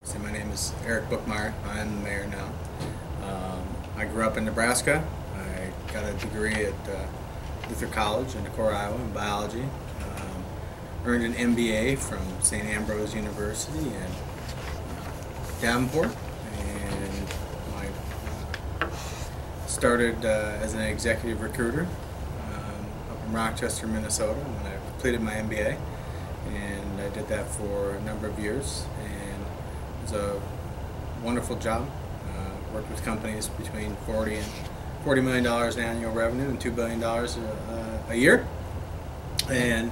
So my name is Eric Bookmeyer. I'm the mayor now. I grew up in Nebraska. I got a degree at Luther College in Decorah, Iowa in biology. Earned an MBA from St. Ambrose University in Davenport. And I started as an executive recruiter up in Rochester, Minnesota when I completed my MBA. And I did that for a number of years. And it was a wonderful job. Worked with companies between $40 million in annual revenue and $2 billion a year. And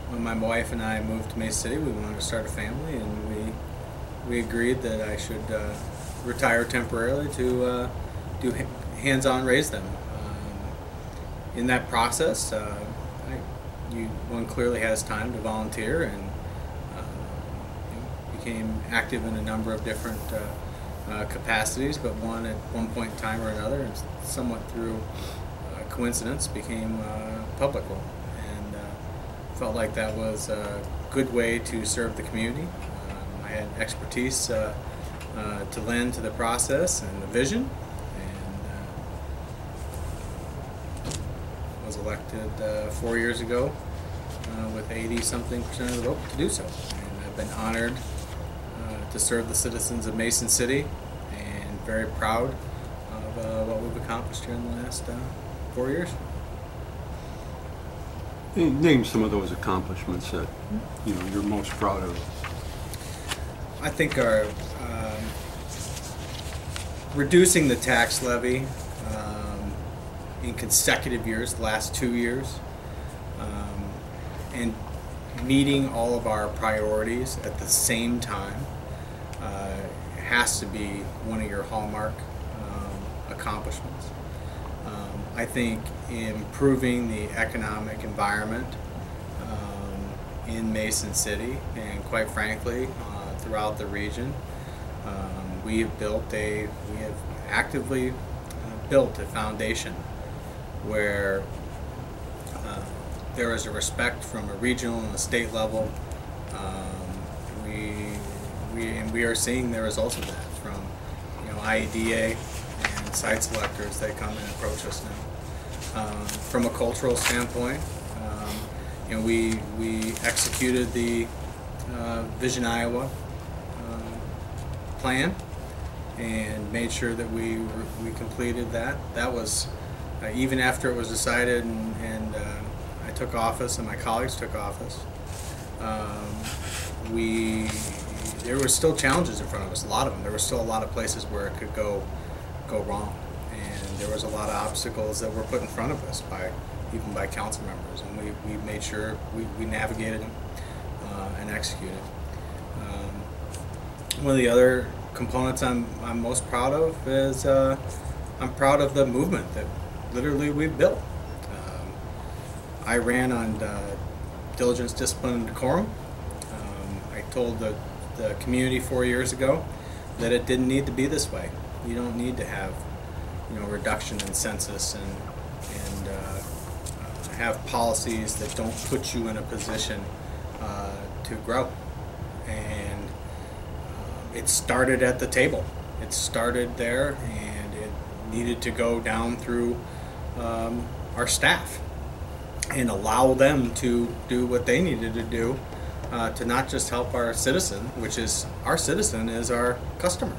when my wife and I moved to Mason City, we wanted to start a family, and we agreed that I should retire temporarily to do hands-on raise them. In that process, one clearly has time to volunteer, and became active in a number of different capacities, but at one point in time or another, and somewhat through coincidence, became public role, and felt like that was a good way to serve the community. I had expertise to lend to the process and the vision, and was elected 4 years ago with 80-something% of the vote to do so. And I've been honored to serve the citizens of Mason City, and very proud of what we've accomplished here in the last 4 years. Name some of those accomplishments that you're most proud of. I think our reducing the tax levy in consecutive years, the last 2 years, and meeting all of our priorities at the same time has to be one of your hallmark accomplishments. I think improving the economic environment in Mason City, and quite frankly throughout the region, we have actively built a foundation where there is a respect from a regional and a state level. We are seeing the results of that from IEDA and site selectors that come and approach us now. From a cultural standpoint, we executed the Vision Iowa plan and made sure that we completed that. That was even after it was decided and I took office and my colleagues took office. There were still challenges in front of us, a lot of them. There were still a lot of places where it could go wrong, and there was a lot of obstacles that were put in front of us even by council members, and we made sure we navigated them and executed. One of the other components I'm most proud of is I'm proud of the movement that literally we've built. I ran on diligence, discipline, and decorum. I told the community 4 years ago that it didn't need to be this way. You don't need to have reduction in census and have policies that don't put you in a position to grow. And it started at the table. It started there, and it needed to go down through our staff and allow them to do what they needed to do to not just help our citizen, which is our citizen is our customer,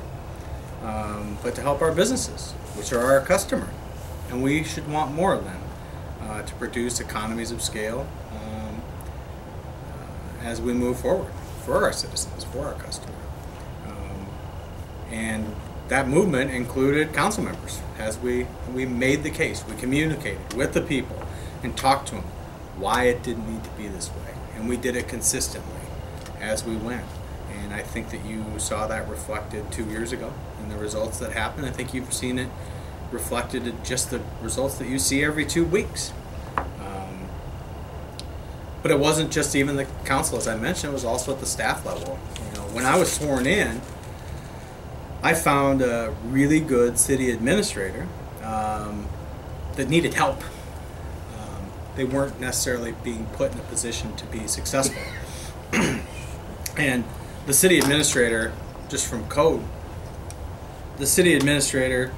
but to help our businesses, which are our customer, and we should want more of them to produce economies of scale as we move forward for our citizens, for our customer. And that movement included council members. As we made the case, we communicated with the people and talked to them why it didn't need to be this way, and we did it consistently as we went. And I think that you saw that reflected 2 years ago in the results that happened. I think you've seen it reflected in just the results that you see every 2 weeks. But it wasn't just even the council, as I mentioned, it was also at the staff level. When I was sworn in, I found a really good city administrator that needed help. They weren't necessarily being put in a position to be successful. And the city administrator, just from code, the city administrator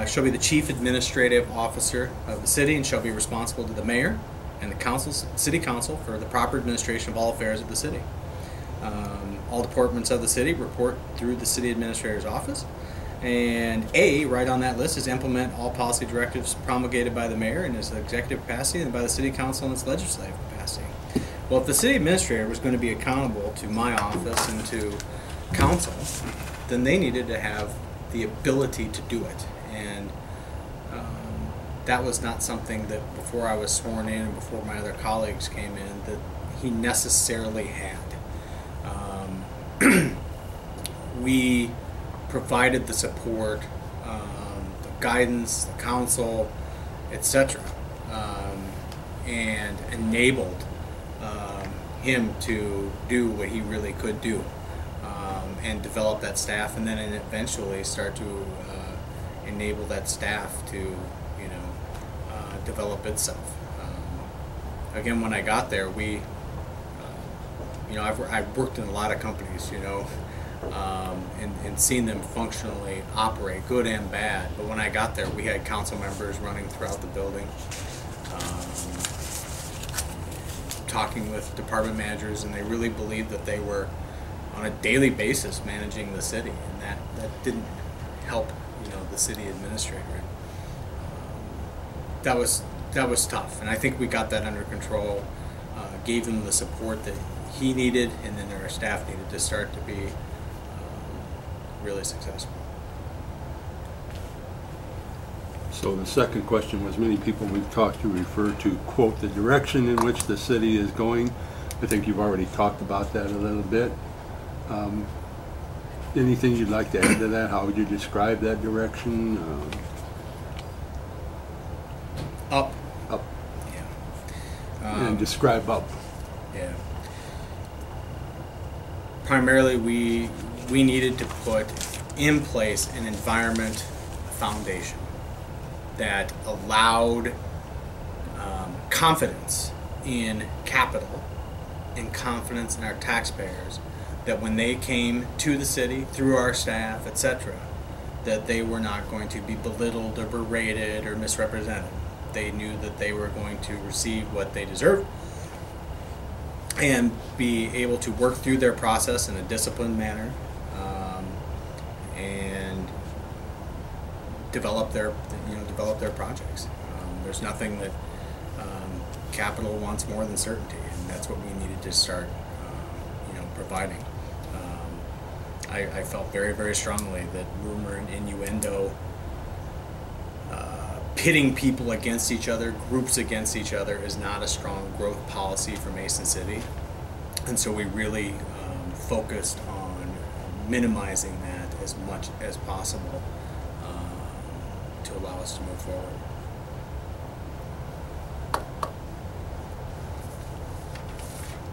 shall be the chief administrative officer of the city and shall be responsible to the mayor and the city council for the proper administration of all affairs of the city. All departments of the city report through the city administrator's office. And A, right on that list, is implement all policy directives promulgated by the mayor in his executive capacity and by the city council in its legislative capacity. Well, if the city administrator was going to be accountable to my office and to council, then they needed to have the ability to do it. And that was not something that before I was sworn in and before my other colleagues came in that he necessarily had. We provided the support, the guidance, the counsel, etc., and enabled him to do what he really could do, and develop that staff, and then eventually start to enable that staff to, develop itself. Again, when I got there, I've worked in a lot of companies, and seen them functionally operate, good and bad. But when I got there, we had council members running throughout the building, talking with department managers, and they really believed that they were on a daily basis managing the city, and that didn't help, the city administrator. That was tough, and I think we got that under control, gave him the support that he needed, and then our staff needed to start to be really successful. So the second question was, many people we've talked to refer to, quote, the direction in which the city is going. I think you've already talked about that a little bit. Anything you'd like to add to that? How would you describe that direction? Up. Up. Yeah. And describe up. Yeah. Primarily, we needed to put in place an environment foundation that allowed confidence in capital and confidence in our taxpayers, that when they came to the city through our staff, etc., that they were not going to be belittled or berated or misrepresented. They knew that they were going to receive what they deserved and be able to work through their process in a disciplined manner, and develop their projects. There's nothing that capital wants more than certainty, and that's what we needed to start providing. I felt very, very strongly that rumor and innuendo, pitting people against each other, groups against each other, is not a strong growth policy for Mason City. And so we really focused on minimizing that as much as possible to allow us to move forward.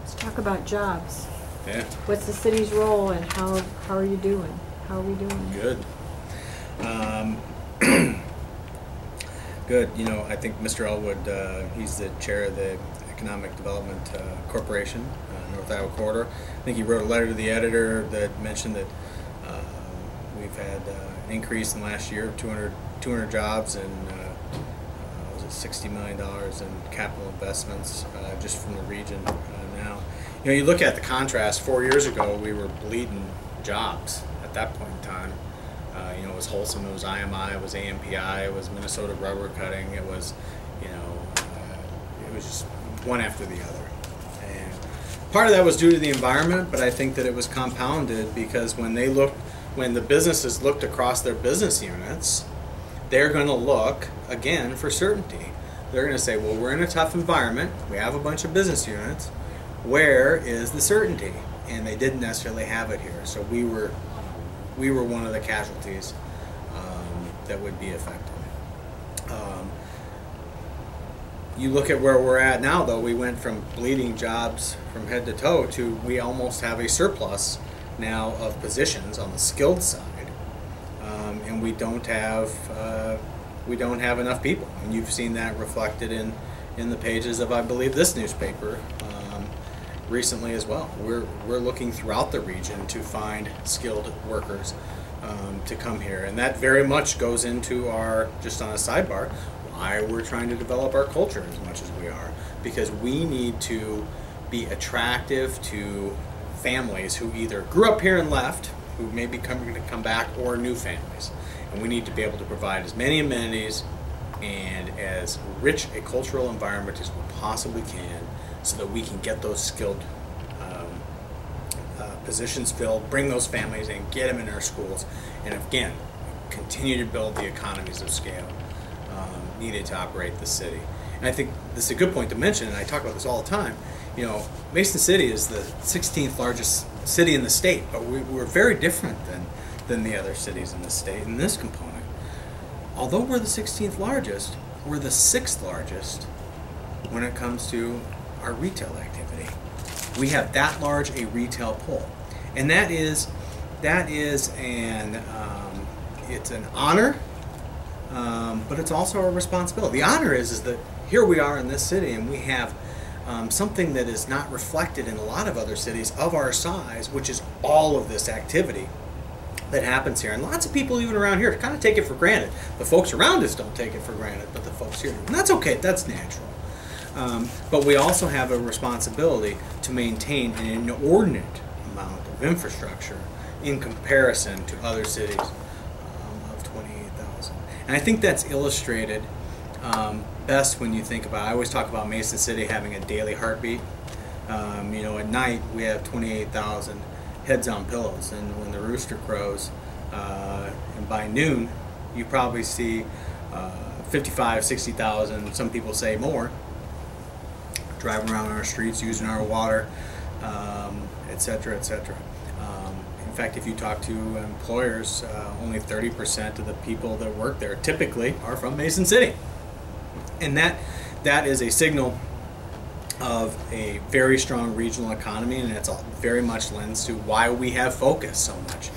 Let's talk about jobs. Yeah. What's the city's role, and how are you doing? How are we doing? Good. Good. I think Mr. Elwood, he's the chair of the Economic Development Corporation, North Iowa Corridor. I think he wrote a letter to the editor that mentioned that we've had an increase in last year of 200 jobs and was it $60 million in capital investments just from the region now. You look at the contrast. 4 years ago, we were bleeding jobs at that point in time. It was Wholesome, it was IMI, it was AMPI, it was Minnesota Rubber Cutting, it was, it was just one after the other. And part of that was due to the environment, but I think that it was compounded because when the businesses looked across their business units, they're going to look, again, for certainty. They're going to say, well, we're in a tough environment, we have a bunch of business units, where is the certainty? And they didn't necessarily have it here. So we were one of the casualties that would be affected. You look at where we're at now, though. We went from bleeding jobs from head to toe to we almost have a surplus now of positions on the skilled side, and we don't have enough people. And you've seen that reflected in the pages of, I believe, this newspaper. recently as well. We're looking throughout the region to find skilled workers to come here, and that very much goes into our, just on a sidebar, why we're trying to develop our culture as much as we are, because we need to be attractive to families who either grew up here and left, who may be coming to come back, or new families. And we need to be able to provide as many amenities and as rich a cultural environment as we possibly can, so that we can get those skilled positions filled, bring those families in, get them in our schools, and again, continue to build the economies of scale needed to operate the city. And I think this is a good point to mention, and I talk about this all the time. You know, Mason City is the 16th largest city in the state, but we're very different than the other cities in the state in this component. Although we're the 16th largest, we're the 6th largest when it comes to our retail activity. We have that large a retail pull, and that is an it's an honor, but it's also a responsibility. The honor is that here we are in this city, and we have something that is not reflected in a lot of other cities of our size, which is all of this activity that happens here. And lots of people even around here kind of take it for granted. The folks around us don't take it for granted, but the folks here do. And that's okay, that's natural. But we also have a responsibility to maintain an inordinate amount of infrastructure in comparison to other cities of 28,000. And I think that's illustrated best when you think about, I always talk about Mason City having a daily heartbeat. You know, at night we have 28,000 heads on pillows, and when the rooster crows, and by noon you probably see 55, 60,000, some people say more, driving around our streets, using our water, etc., etc. In fact, if you talk to employers, only 30% of the people that work there typically are from Mason City. And that is a signal of a very strong regional economy, and it's very much lends to why we have focused so much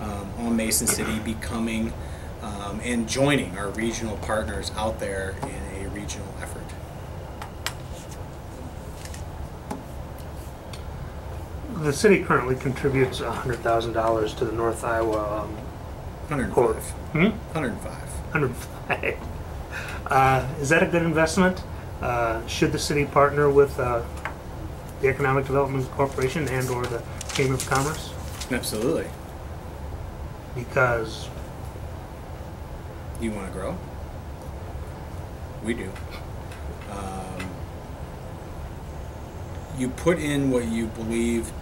on Mason City becoming and joining our regional partners out there in a regional effort. The city currently contributes $100,000 to the North Iowa 105. 105. Is that a good investment? Should the city partner with the Economic Development Corporation and or the Chamber of Commerce? Absolutely. Because you want to grow? We do. You put in what you believe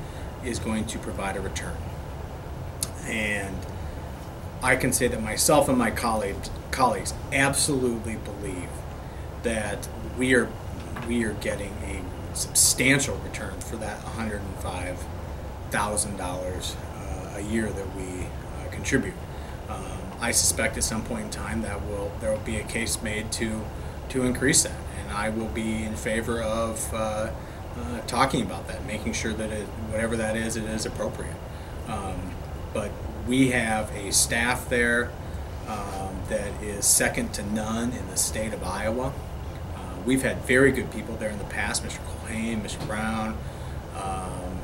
is going to provide a return. And I can say that myself and my colleagues absolutely believe that we are getting a substantial return for that $105,000 a year that we contribute. I suspect at some point in time that there will be a case made to increase that, and I will be in favor of talking about that, making sure that whatever that is, it is appropriate. But we have a staff there that is second to none in the state of Iowa. We've had very good people there in the past, Mr. Colhane, Mr. Brown,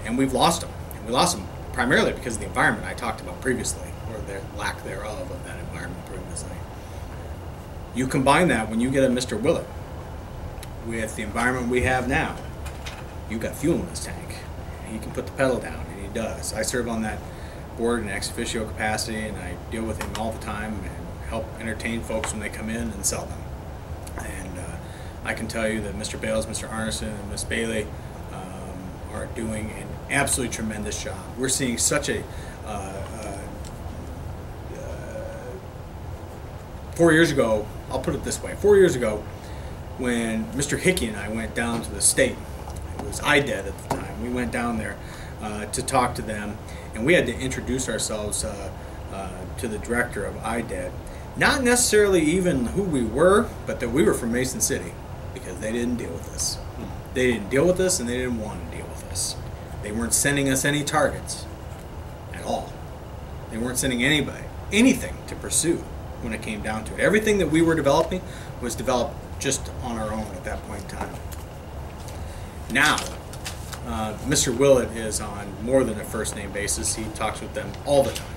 and we've lost them. And we lost them primarily because of the environment I talked about previously, or the lack thereof of that environment previously. You combine that when you get a Mr. Willett with the environment we have now, you've got fuel in his tank. He can put the pedal down, and he does. I serve on that board in ex officio capacity, and I deal with him all the time and help entertain folks when they come in and sell them. And I can tell you that Mr. Bales, Mr. Arneson, and Ms. Bailey are doing an absolutely tremendous job. We're seeing such a 4 years ago, I'll put it this way, 4 years ago, when Mr. Hickey and I went down to the state, it was IDED at the time, we went down there to talk to them, and we had to introduce ourselves to the director of IDED. Not necessarily even who we were, but that we were from Mason City, because they didn't deal with us. They didn't deal with us, and they didn't want to deal with us. They weren't sending us any targets at all. They weren't sending anybody anything to pursue when it came down to it. Everything that we were developing was developed just on our own at that point in time. Now, Mr. Willett is on more than a first name basis. He talks with them all the time.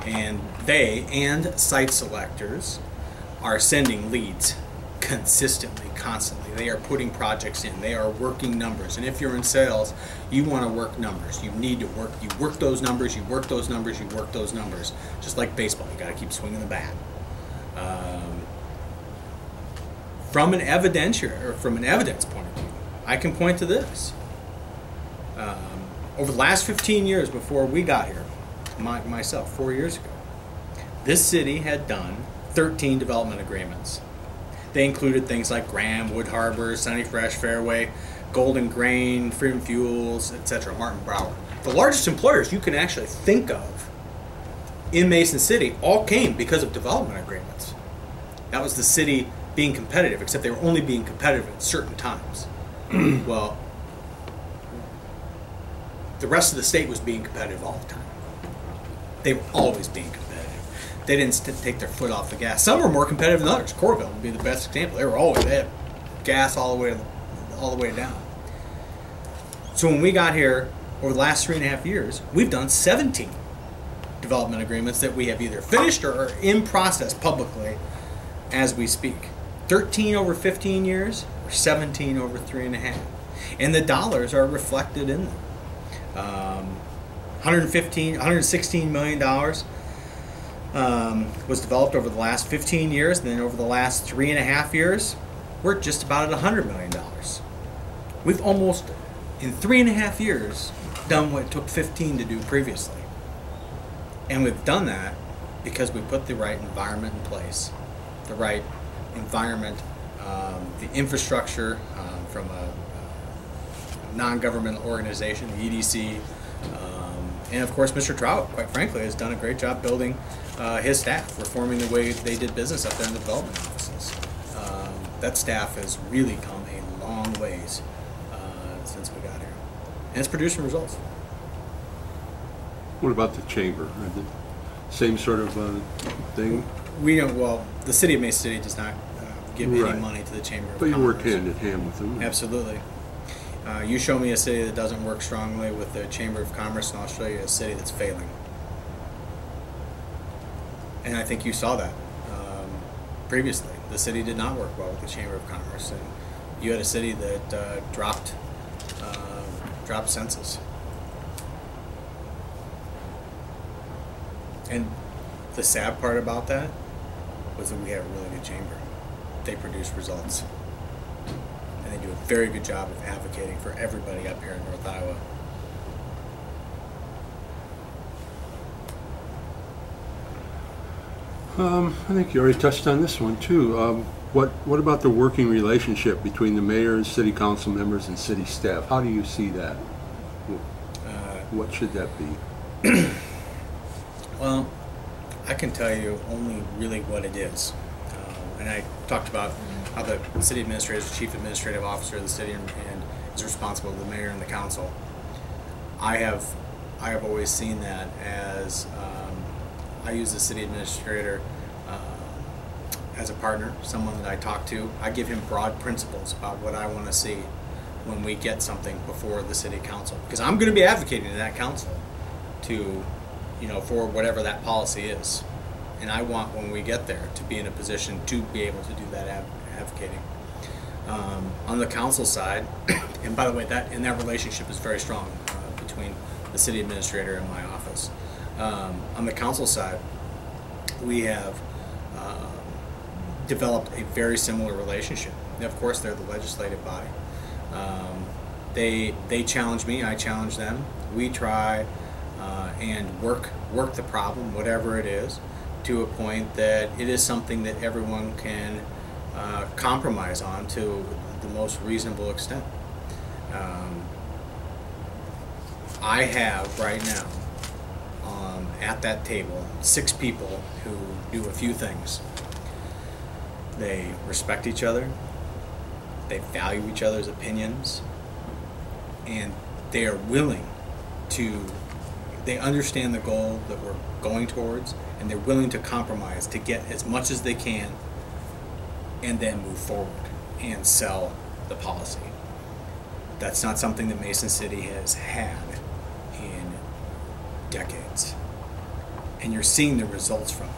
And they and site selectors are sending leads consistently, constantly. They are putting projects in. They are working numbers. And if you're in sales, you want to work numbers. You need to work. You work those numbers. You work those numbers. You work those numbers. Just like baseball, you got to keep swinging the bat. From an evidence point of view, I can point to this. Over the last 15 years before we got here, myself, 4 years ago, this city had done 13 development agreements. They included things like Graham, Wood Harbor, Sunny Fresh, Fairway, Golden Grain, Freedom Fuels, etc., Martin Brower. The largest employers you can actually think of in Mason City all came because of development agreements. That was the city being competitive, except they were only being competitive at certain times. Well, the rest of the state was being competitive all the time. They were always being competitive. They didn't take their foot off the gas. Some were more competitive than others. Corville would be the best example. They had gas all the way down. So when we got here over the last 3.5 years, we've done 17 development agreements that we have either finished or are in process publicly as we speak. 13 over 15 years, or 17 over 3.5. And the dollars are reflected in them. $116 million was developed over the last 15 years, and then over the last 3.5 years, we're just about at $100 million. We've almost, in 3.5 years, done what it took 15 to do previously. And we've done that because we put the right environment in place, the right environment, the infrastructure from a non-governmental organization, the EDC, and of course Mr. Trout, quite frankly, has done a great job building his staff, reforming the way they did business up there in the development offices. That staff has really come a long ways since we got here, and it's producing results. What about the chamber? Same sort of thing? We don't. Well, the city of Mason City does not give any Right. money to the chamber of But you commerce. work hand in hand with them. Absolutely. You show me a city that doesn't work strongly with the Chamber of Commerce, and I'll show you a city that's failing. And I think you saw that previously. The city did not work well with the Chamber of Commerce, and you had a city that dropped census. And the sad part about that was that we had a really good chamber. They produce results. And they do a very good job of advocating for everybody up here in North Iowa. I think you already touched on this one too. What about the working relationship between the mayor and city council members and city staff? How do you see that? What should that be? Well, I can tell you only really what it is. And I talked about how the city administrator is the chief administrative officer of the city and is responsible to the mayor and the council. I have always seen that as I use the city administrator as a partner, someone that I talk to. I give him broad principles about what I want to see when we get something before the city council, because I'm going to be advocating to that council to, for whatever that policy is. And I want, when we get there, to be in a position to be able to do that advocating. On the council side, and by the way, that relationship is very strong between the city administrator and my office. On the council side, we have developed a very similar relationship. And of course, they're the legislative body. They challenge me, I challenge them. We try and work the problem, whatever it is, to a point that it is something that everyone can compromise on to the most reasonable extent. I have right now at that table 6 people who do a few things. They respect each other, they value each other's opinions, and they are willing to, they understand the goal that we're going towards, and they're willing to compromise to get as much as they can and then move forward and sell the policy. That's not something that Mason City has had in decades. And you're seeing the results from it.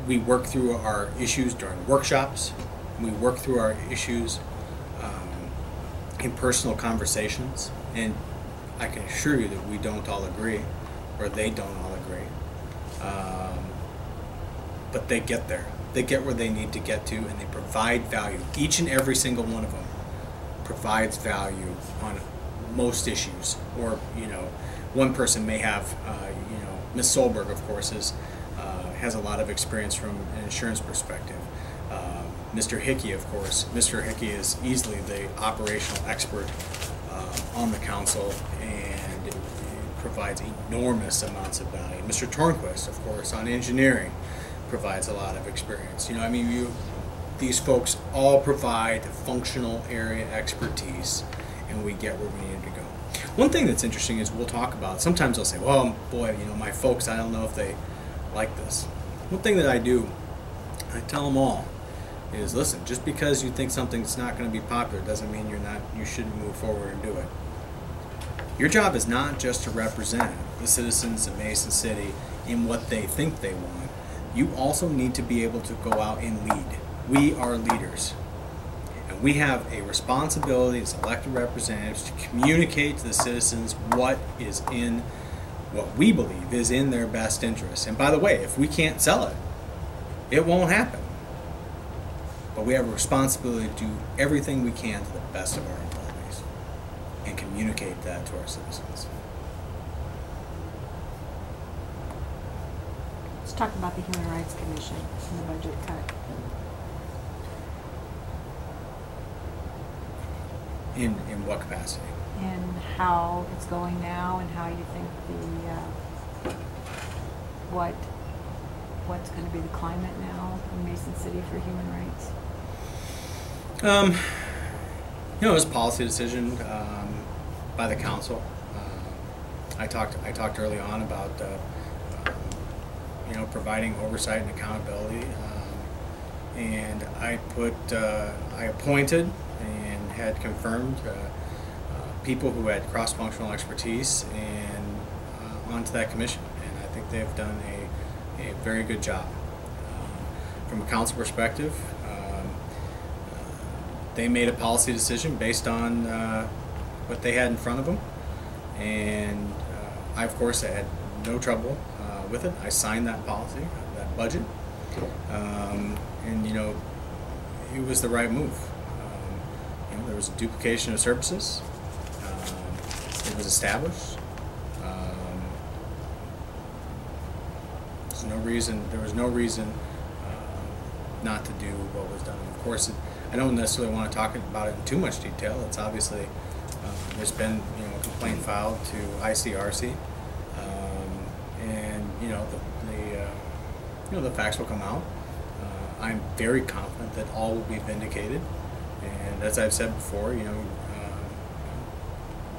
We work through our issues during workshops. We work through our issues in personal conversations. And I can assure you that we don't all agree, or they don't all agree. But they get there. They get where they need to get to, and they provide value. Each and every single one of them provides value on most issues. Or, one person may have, Ms. Solberg, of course, has a lot of experience from an insurance perspective. Mr. Hickey, of course. Mr. Hickey is easily the operational expert on the council, and it provides enormous amounts of value. Mr. Tornquist, of course, on engineering, provides a lot of experience. These folks all provide functional area expertise, and we get where we need to go. One thing that's interesting is we'll talk about, sometimes they'll say, well, boy, my folks, I don't know if they like this. One thing that I do, I tell them all, is listen, just because you think something's not going to be popular doesn't mean you shouldn't move forward and do it. Your job is not just to represent the citizens of Mason City in what they think they want. You also need to be able to go out and lead. We are leaders. And we have a responsibility as elected representatives to communicate to the citizens what we believe is in their best interest. And by the way, if we can't sell it, it won't happen. But we have a responsibility to do everything we can to the best of our abilities and communicate that to our citizens. Let's talk about the Human Rights Commission and the budget cut. In what capacity? And how it's going now, and how you think what's going to be the climate now in Mason City for human rights? It was a policy decision by the council. I talked early on about providing oversight and accountability, and I appointed and had confirmed people who had cross-functional expertise and onto that commission, and I think they've done a very good job. From a council perspective, they made a policy decision based on what they had in front of them, and I, of course, had no trouble with it. I signed that policy, that budget, and it was the right move. There was a duplication of services. It was established. There was no reason not to do what was done. Of course, I don't necessarily want to talk about it in too much detail. It's obviously there's been a complaint filed to ICRC, and the facts will come out. I'm very confident that all will be vindicated, and as I've said before,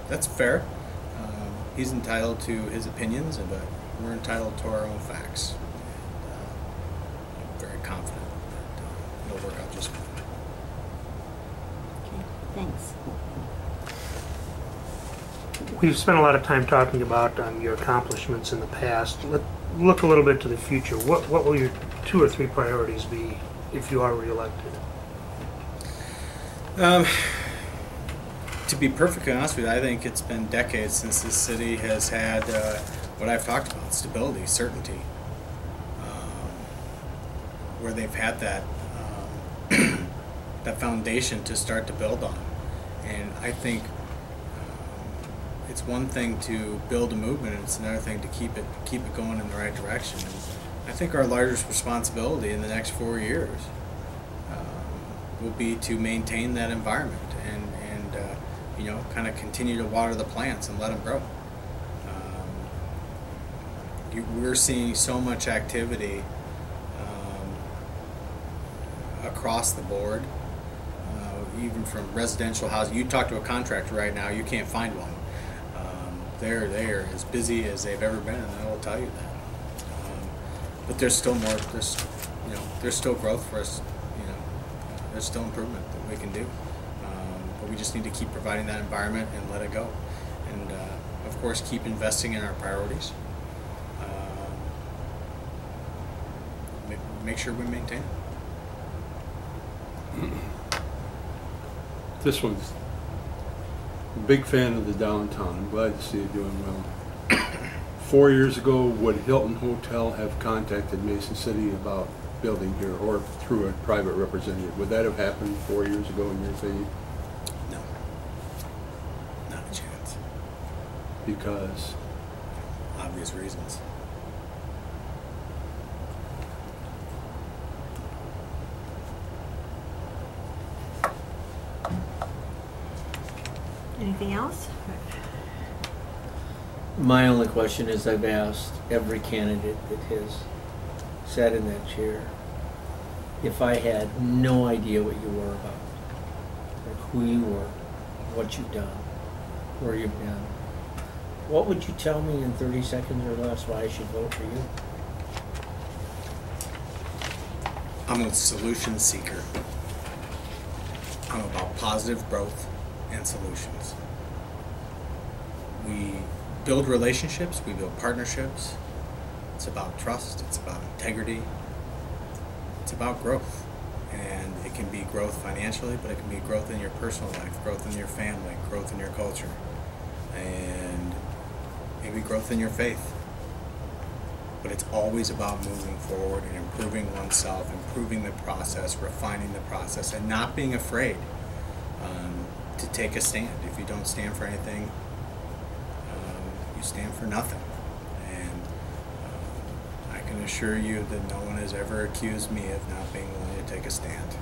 that's fair. He's entitled to his opinions, but we're entitled to our own facts. And, I'm very confident that it'll work out just fine. Okay, thanks. We've spent a lot of time talking about your accomplishments in the past. Let's look a little bit to the future. What will your 2 or 3 priorities be if you are reelected? To be perfectly honest with you, I think it's been decades since this city has had what I've talked about: stability, certainty, where they've had that that foundation to start to build on. And I think it's one thing to build a movement, and it's another thing to keep it going in the right direction. And I think our largest responsibility in the next 4 years will be to maintain that environment and kind of continue to water the plants and let them grow. We're seeing so much activity across the board, even from residential housing. You talk to a contractor right now, you can't find one. They're as busy as they've ever been, and I will tell you that. But there's still more. There's still growth for us. There's still improvement that we can do. But we just need to keep providing that environment and let it go. And of course, keep investing in our priorities. Make sure we maintain it. This one's a big fan of the downtown. I'm glad to see it doing well. 4 years ago, would Hilton Hotel have contacted Mason City about building here, or through a private representative? Would that have happened 4 years ago in your opinion? No, not a chance. Because Obvious reasons. Anything else? My only question is, I've asked every candidate that has sat in that chair, if I had no idea what you were about, or who you were, what you've done, where you've been, what would you tell me in 30 seconds or less why I should vote for you? I'm a solution seeker. I'm about positive growth and solutions. We build relationships, we build partnerships. It's about trust, it's about integrity, it's about growth. And it can be growth financially, but it can be growth in your personal life, growth in your family, growth in your culture, and maybe growth in your faith. But it's always about moving forward and improving oneself, improving the process, refining the process, and not being afraid to take a stand. If you don't stand for anything, you stand for nothing. And I can assure you that no one has ever accused me of not being willing to take a stand.